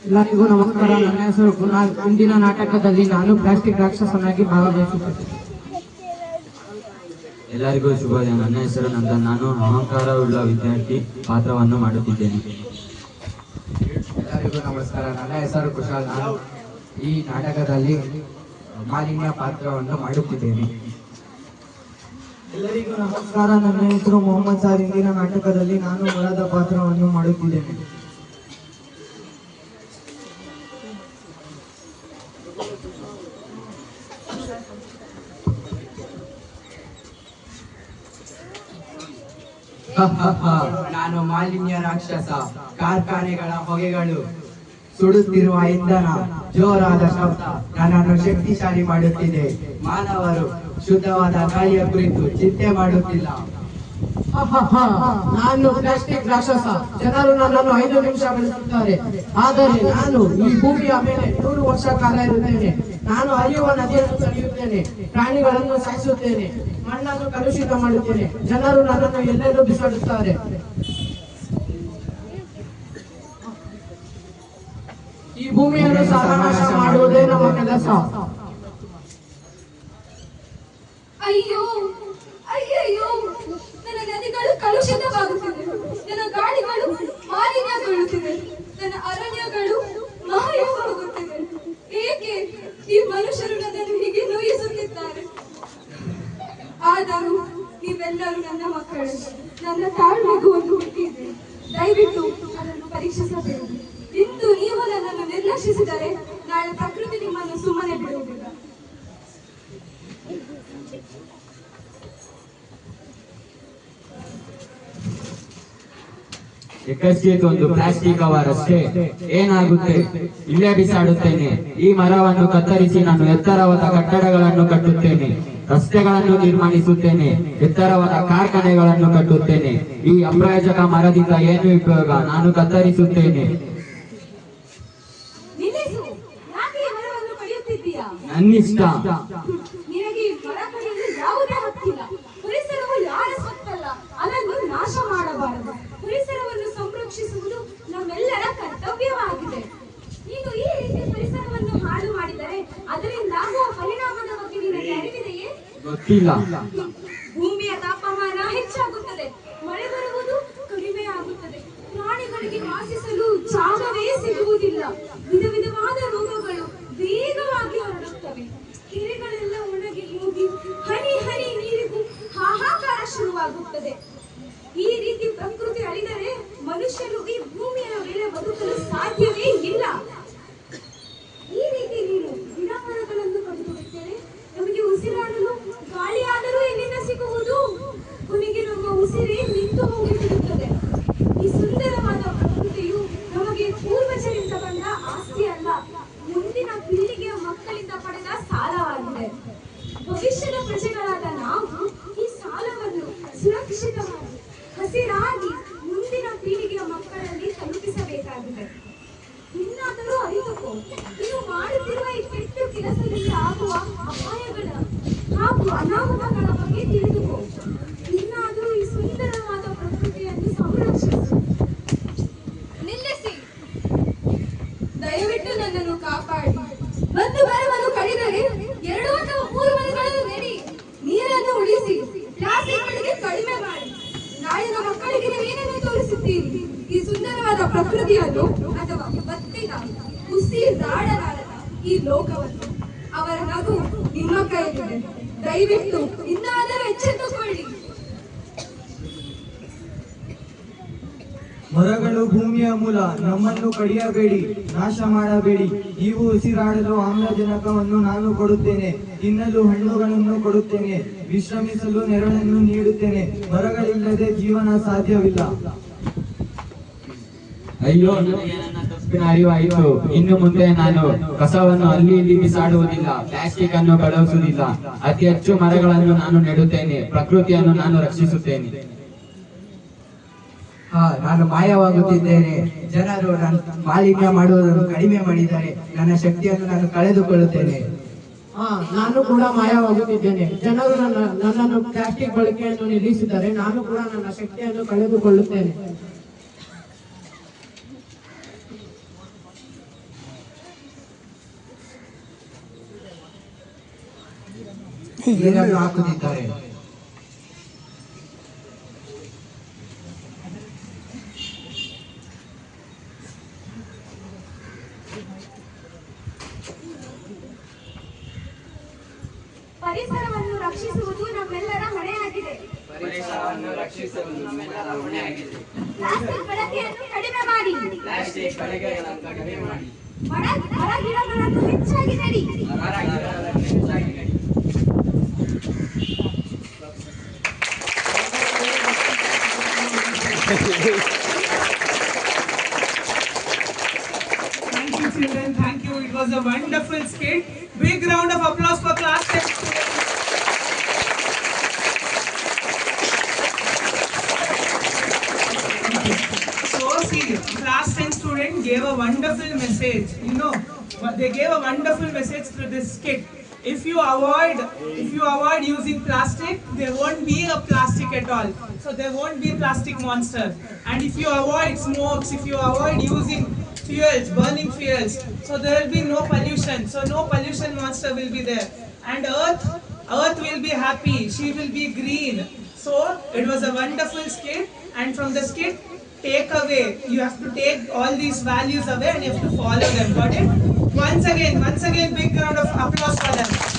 ಎಲ್ಲರಿಗೂ ನಮಸ್ಕಾರ. ನನ್ನ ಹೆಸರು ಕುನಾಲ್. ಇಂದಿನ ನಾಟಕದಲ್ಲಿ ನಾನು ಪ್ಲಾಸ್ಟಿಕ್ ರಾಕ್ಷಸನಾಗಿ ಭಾಗವಹಿಸುತ್ತೇನೆ. ಎಲ್ಲರಿಗೂ ಶುಭೋದಯ. ನನ್ನ ಹೆಸರು ನಂದನ್. ನಾನು ಅಹಂಕಾರವುಳ್ಳ ವಿದ್ಯಾರ್ಥಿ ಪಾತ್ರವನ್ನು ಮಾಡುತ್ತಿದ್ದೇನೆ. ಎಲ್ಲರಿಗೂ ನಮಸ್ಕಾರ. ನನ್ನ ಹೆಸರು ಕುಶಾಲ್. ನಾನು ಈ ನಾಟಕದಲ್ಲಿ ಮಾಲಿನ್ಯ ಪಾತ್ರವನ್ನು ಮಾಡುತ್ತಿದ್ದೇನೆ. ಎಲ್ಲರಿಗೂ ನಮಸ್ಕಾರ. ನನ್ನ ಹೆಸರು ಮೊಹಮ್ಮದ್ ಸಾರ್. ಇಂದಿನ ನಾಟಕದಲ್ಲಿ ನಾನು ಮೊಲದ ಪಾತ್ರವನ್ನು ಮಾಡುತ್ತಿದ್ದೇನೆ. ನಾನು ಮಾಲಿನ್ಯ ರಾಕ್ಷಸ. ಕಾರ್ಖಾನೆಗಳ ಹೊಗೆಗಳು, ಸುಡುತ್ತಿರುವ ಇಂಧನ, ಜೋರಾದ ಶಬ್ದ ನನ್ನನ್ನು ಶಕ್ತಿಶಾಲಿ ಮಾಡುತ್ತಿದೆ. ಮಾನವರು ಶುದ್ಧವಾದ ಗಾಳಿಯ ಕುರಿತು ಚಿಂತೆ ಮಾಡುತ್ತಿಲ್ಲ. ನಾನು ಪ್ಲಾಸ್ಟಿಕ್ ರಾಕ್ಷಸ. ಜನರು ನನ್ನನ್ನು 5 ನಿಮಿಷ ಬೆಳೆಸುತ್ತಾರೆ, ಆದರೆ ನಾನು ಈ ಭೂಮಿಯ ಮೇಲೆ 100 ವರ್ಷ ಕಾಲ ಇರುತ್ತೇನೆ. ನಾನು ಹರಿಯುವ ನದಿಯನ್ನು ತಡೆಯುತ್ತೇನೆ, ಪ್ರಾಣಿಗಳನ್ನು ಸಾಯಿಸುತ್ತೇನೆ, ಮಣ್ಣನ್ನು ಕಲುಷಿತ ಮಾಡುತ್ತೇನೆ. ಜನರು ನನ್ನನ್ನು ಎಲ್ಲೆಲ್ಲೂ ಬಿಸಾಡುತ್ತಾರೆ. ಈ ಭೂಮಿಯನ್ನು ಸರ್ವನಾಶ ಮಾಡುವುದೇ ನಮ್ಮ ಕೆಲಸ. ಅಯ್ಯೋ ಅಯ್ಯಯ್ಯೋ, ನನ್ನ ನದಿಗಳು ಕಲುಷಿತವಾಗುತ್ತಿವೆ, ನನ್ನ ಗಾಳಿಗಳು ಮಾಲಿನ್ಯಗೊಳ್ಳುತ್ತಿವೆ, ನನ್ನ ಅರಣ್ಯಗಳು ಮಾಯವಾಗುತ್ತಿವೆ. ಏಕೆ ಈ ಮನುಷ್ಯರು ನನ್ನನ್ನು ಹೀಗೆ ನೋಯಿಸುತ್ತಿದ್ದಾರೆ? ಆದರೂ ನೀವೆಲ್ಲರೂ ನನ್ನ ಮಕ್ಕಳು. ನನ್ನ ತಾಳ್ಮೆಗೂ ಒಂದು ಹುಟ್ಟಿದೆ. ದಯವಿಟ್ಟು ಅದನ್ನು ಪರೀಕ್ಷಿಸಬೇಕು. ಇಂದು ನೀವು ನನ್ನನ್ನು ನಿರ್ಲಕ್ಷಿಸಿದರೆ ನಾಳೆ ಪ್ರಕೃತಿ ನಿಮ್ಮನ್ನು ಸುಮ್ಮನೆ ಬಿಡುವುದಿಲ್ಲ. ಎಕಸ್ಕೇತ್ ಒಂದು ಪ್ಲಾಸ್ಟಿಕ್ ಕವರ್ ಅಷ್ಟೇ, ಏನಾಗುತ್ತೆ? ಇಲ್ಲೇ ಬಿಸಾಡುತ್ತೇನೆ. ಈ ಮರವನ್ನು ಕತ್ತರಿಸಿ ನಾನು ಎತ್ತರವಾದ ಕಟ್ಟಡಗಳನ್ನು ಕಟ್ಟುತ್ತೇನೆ, ರಸ್ತೆಗಳನ್ನು ನಿರ್ಮಿಸುತ್ತೇನೆ, ಎತ್ತರವಾದ ಕಾರ್ಖಾನೆಗಳನ್ನು ಕಟ್ಟುತ್ತೇನೆ. ಈ ಅಪ್ರಯೋಜಕ ಮರದಿಂದ ಏನು ಉಪಯೋಗ? ನಾನು ಕತ್ತರಿಸುತ್ತೇನೆ. ನನ್ನಿಷ್ಟ. ನಿನಗೆ ಮರ ಕಡಿಯಲು ಯಾವುದೇ ಹಕ್ಕಿಲ್ಲ. ಪರಿಸರವು ಯಾರ ಸ್ವತ್ತಲ್ಲ, ಅದನ್ನು ನಾಶ ಮಾಡಬಾರದು. ಪರಿಸರವನ್ನು ಸಂರಕ್ಷಿಸುವುದು ನಮ್ಮೆಲ್ಲರ ಕರ್ತವ್ಯವಾಗಿದೆ. ನೀನು ಈ ರೀತಿ ಪರಿಸರವನ್ನು ಹಾಳು ಮಾಡಿದರೆ ಅದರಿಂದಾಗುವ ಪರಿಣಾಮದ ಬಗ್ಗೆ ನಿನಗೆ ಅರಿವಿದೆಯೇ? ಗೊತ್ತಿಲ್ಲ. ಭೂಮಿಯ ತಾಪಮಾನ ಹೆಚ್ಚಾಗುತ್ತದೆ, ಮಳೆ ಬರುವುದು ಕಡಿಮೆ ಆಗುತ್ತದೆ, ಪ್ರಾಣಿಗಳಿಗೆ ವಾಸಿಸಲು ಜಾಗವೇ ಸಿಗುವುದಿಲ್ಲ, ವಿಧ ವಿಧವಾದ ರೋಗಗಳು ವೇಗವಾಗಿ ಹರಡುತ್ತವೆ, ಕೆರೆಗಳೆಲ್ಲ ಒಣಗಿ ಹೋಗಿ ಹನಿ ಹನಿ ನೀರಿಗೂ ಹಾಹಾಕಾರ ಶುರುವಾಗುತ್ತದೆ. ಈ ರೀತಿ ಪ್ರಕೃತಿ ಅಳಿದರೆ ಮನುಷ್ಯರು ಈ ಭೂಮಿಯ ಮೇಲೆ ಬದುಕಲು ಸಾಧ್ಯವೇ ಇಲ್ಲ. ಈ ರೀತಿ ನೀನು ಗಿಡ ಮರಗಳನ್ನು ಕಡಿದುಬಿಟ್ಟರೆ ನಮಗೆ ಉಸಿರಾಡಲು ಗಾಳಿಯಾದರೂ ಎಲ್ಲಿಂದ ಸಿಗುವುದು? ಕೊನೆಗೆ ನಮ್ಮ ಉಸಿರೇ ನಿಂತು ಹೋಗಿಬಿಡುತ್ತದೆ. ಈ ಸುಂದರವಾದ ಪ್ರಕೃತಿಯು ನಮಗೆ ಪೂರ್ವಜರಿಂದ ಬಂದ ಆಸ್ತಿ ಅಲ್ಲ, ಮುಂದಿನ ಪೀಳಿಗೆಯ ಮಕ್ಕಳಿಂದ ಪಡೆದ ಸಾಲವಾಗಿದೆ. ಭವಿಷ್ಯದ ಪ್ರಜೆಗಳಾದ ನಾವು ಈ ಸಾಲವನ್ನು ಸುರಕ್ಷಿತವಾಗಿ ಹಸಿರಾಗಿ ಮುಂದಿನ ಪೀಳಿಗೆಯ ಮಕ್ಕಳಲ್ಲಿ ತಲುಪಿಸಬೇಕಾಗಿದೆ. ಇನ್ನಾದರೂ ಅರಿತುಕೋ, ನೀವು ಮಾಡುತ್ತಿರುವ ಈ ಕೆಟ್ಟ ಕೆಲಸದಿಂದ ಆಗುವ ಅಪಾಯಗಳ ಹಾಗೂ ಅನಾಹುತಗಳ ಬಗ್ಗೆ ತಿಳಿದುಕೋ. ಇನ್ನಾದರೂ ಈ ಸುಂದರವಾದ ಪ್ರಕೃತಿಯನ್ನು ಸಂರಕ್ಷಿಸಿ. ನಿಲ್ಲಿಸಿ, ದಯವಿಟ್ಟು ನನ್ನನ್ನು ಕಾಪಾಡಿ. ಒಂದು ಮರವನ್ನು ಕಡಿದರೆ 2 ಅಥವಾ 3 ಮರಗಳನ್ನು ನೆಡಿ. ನೀರನ್ನು ಉಳಿಸಿ, ಪ್ಲಾಸ್ಟಿಕ್ಗಳಿಗೆ ಕಡಿಮೆ ಮಾಡಿ. ನಾಳಿನ ಮಕ್ಕಳಿಗೆ ನೀವೇನನ್ನು ತೋರಿಸುತ್ತೀರಿ? ಈ ಸುಂದರವಾದ ಪ್ರಕೃತಿಯನ್ನು ಅಥವಾ ಬತ್ತಿದ ಉಸಿರಾಡಲಾರದ ಈ ಲೋಕವನ್ನು? ಅವರ ನಗು ನಿಮ್ಮ ಕೈಲಿದೆ. ದಯವಿಟ್ಟು ಇನ್ನಾದರೂ ಎಚ್ಚೆತ್ತುಕೊಳ್ಳಿ. ಮರಗಳು ಭೂಮಿಯ ಮೂಲ. ನಮ್ಮನ್ನು ಕಡಿಯಬೇಡಿ, ನಾಶ ಮಾಡಬೇಡಿ. ನೀವು ಉಸಿರಾಡಲು ಆಮ್ಲಜನಕವನ್ನು ನಾನು ಕೊಡುತ್ತೇನೆ, ತಿನ್ನಲು ಹಣ್ಣುಗಳನ್ನು ಕೊಡುತ್ತೇನೆ, ವಿಶ್ರಮಿಸಲು ನೆರಳನ್ನು ನೀಡುತ್ತೇನೆ. ಮರಗಳಿಲ್ಲದೆ ಜೀವನ ಸಾಧ್ಯವಿಲ್ಲ. ಅಯ್ಯೋ, ನನ್ನ ತಪ್ಪಿನ ಅರಿವಾಯಿತು. ಇನ್ನು ಮುಂದೆ ನಾನು ಕಸವನ್ನು ಅಲ್ಲಿ ಇಲ್ಲಿ ಬಿಸಾಡುವುದಿಲ್ಲ, ಪ್ಲಾಸ್ಟಿಕ್ ಅನ್ನು ಬಳಸುವುದಿಲ್ಲ. ಅತಿ ಹೆಚ್ಚು ಮರಗಳನ್ನು ನಾನು ನೆಡುತ್ತೇನೆ, ಪ್ರಕೃತಿಯನ್ನು ನಾನು ರಕ್ಷಿಸುತ್ತೇನೆ. ನಾನು ಮಾಯವಾಗುತ್ತಿದ್ದೇನೆ. ಜನರು ಮಾಲಿನ್ಯ ಮಾಡುವುದನ್ನು ಕಡಿಮೆ ಮಾಡಿದರೆ ನನ್ನ ಶಕ್ತಿಯನ್ನು ನಾನು ಕಳೆದುಕೊಳ್ಳುತ್ತೇನೆ. ನಾನು ಕೂಡ ಮಾಯವಾಗುತ್ತಿದ್ದೇನೆ. ಜನರು ನನ್ನನ್ನು ಪ್ಲಾಸ್ಟಿಕ್ ಬಳಕೆಯನ್ನು ನಿಲ್ಲಿಸಿದರೆ ನಾನು ಕೂಡ ನನ್ನ ಶಕ್ತಿಯನ್ನು ಕಳೆದುಕೊಳ್ಳುತ್ತೇನೆ. ನೀರನ್ನು ಹಾಕುತ್ತಿದ್ದಾರೆ. ಪರಿಸರವನ್ನು ರಕ್ಷಿಸುವುದು ನಮ್ಮೆಲ್ಲರ ಹೊಣೆಯಾಗಿದೆ. ಪ್ಲಾಸ್ಟಿಕ್ ಬಳಕೆಯನ್ನು ಕಡಿಮೆ ಮಾಡಿ. ಮರ ಗಿಡಗಳನ್ನು ಹೆಚ್ಚಾಗಿ ನೆಡಿ. Thank you, children. Thank you. It was a wonderful skit. Big round of applause for class 10 students. So, see, class 10 student gave a wonderful message. You know, they gave a wonderful message through this skit. If you avoid using plastic, there won't be a plastic at all. So there won't be a plastic monster. And if you avoid smokes, if you avoid using fuels, burning fuels, so there will be no pollution. So no pollution monster will be there. And Earth will be happy. She will be green. So it was a wonderful skit. And from the skit, take away. You have to take all these values away and you have to follow them. Got it? Once again, big round of applause for them.